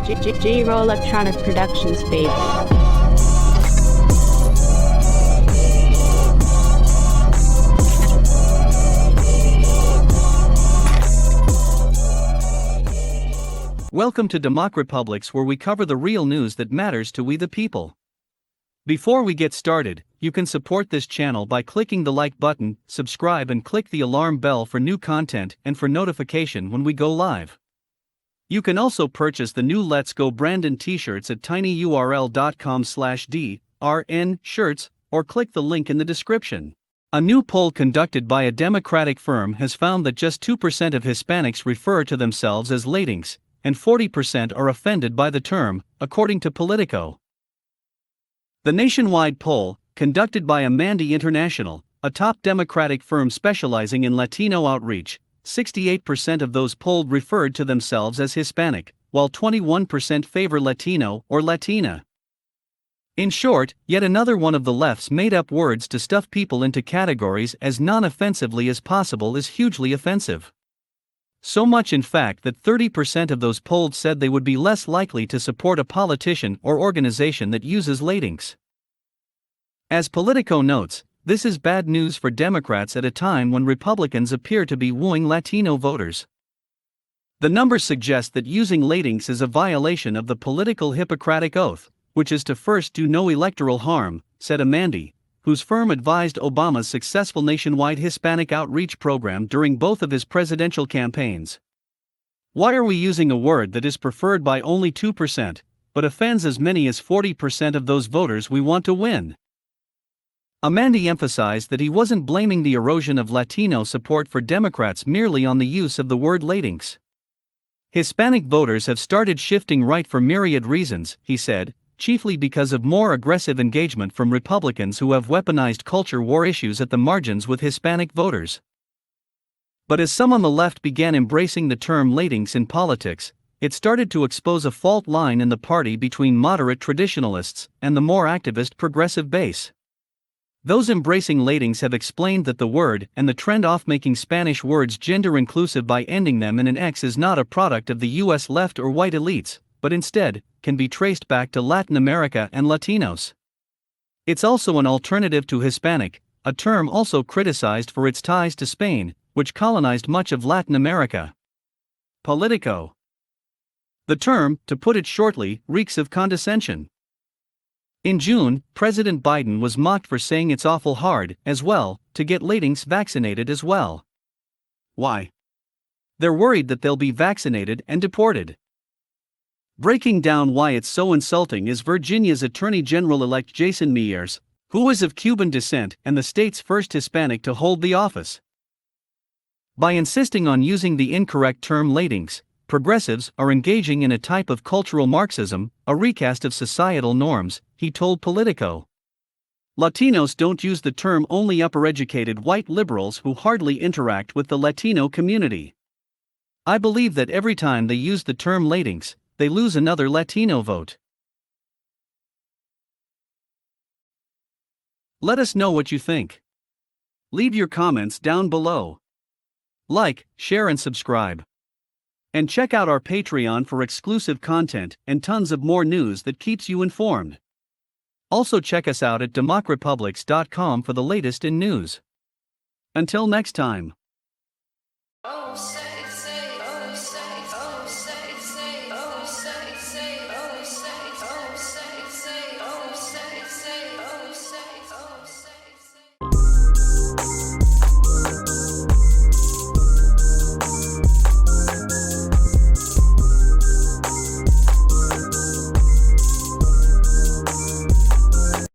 J-Roll Electronic Productions, baby. Welcome to DEMOCREPUBLIX, where we cover the real news that matters to we the people. Before we get started, you can support this channel by clicking the like button, subscribe and click the alarm bell for new content and for notification when we go live. You can also purchase the new Let's Go Brandon t-shirts at tinyurl.com/DRN-shirts or click the link in the description. A new poll conducted by a Democratic firm has found that just 2% of Hispanics refer to themselves as Latinx, and 40% are offended by the term, according to Politico. The nationwide poll, conducted by Amandi International, a top Democratic firm specializing in Latino outreach, 68% of those polled referred to themselves as Hispanic, while 21% favor Latino or Latina. In short, yet another one of the left's made-up words to stuff people into categories as non-offensively as possible is hugely offensive. So much in fact that 30% of those polled said they would be less likely to support a politician or organization that uses Latinx. As Politico notes, this is bad news for Democrats at a time when Republicans appear to be wooing Latino voters. The numbers suggest that using Latinx is a violation of the political Hippocratic Oath, which is to first do no electoral harm, said Amandi, whose firm advised Obama's successful nationwide Hispanic outreach program during both of his presidential campaigns. Why are we using a word that is preferred by only 2%, but offends as many as 40% of those voters we want to win? Amandi emphasized that he wasn't blaming the erosion of Latino support for Democrats merely on the use of the word Latinx. Hispanic voters have started shifting right for myriad reasons, he said, chiefly because of more aggressive engagement from Republicans who have weaponized culture war issues at the margins with Hispanic voters. But as some on the left began embracing the term Latinx in politics, it started to expose a fault line in the party between moderate traditionalists and the more activist progressive base. Those embracing Latinx have explained that the word and the trend of making Spanish words gender-inclusive by ending them in an X is not a product of the U.S. left or white elites, but instead, can be traced back to Latin America and Latinos. It's also an alternative to Hispanic, a term also criticized for its ties to Spain, which colonized much of Latin America. Politico. The term, to put it shortly, reeks of condescension. In June, President Biden was mocked for saying it's awful hard, as well, to get Latinx vaccinated as well. Why? They're worried that they'll be vaccinated and deported. Breaking down why it's so insulting is Virginia's Attorney General-elect Jason Miers, who is of Cuban descent and the state's first Hispanic to hold the office. By insisting on using the incorrect term Latinx, progressives are engaging in a type of cultural Marxism, a recast of societal norms, he told Politico. Latinos don't use the term, only upper-educated white liberals who hardly interact with the Latino community. I believe that every time they use the term Latinx, they lose another Latino vote. Let us know what you think. Leave your comments down below. Like, share and subscribe. And check out our Patreon for exclusive content and tons of more news that keeps you informed. Also check us out at democrepublix.com for the latest in news. Until next time.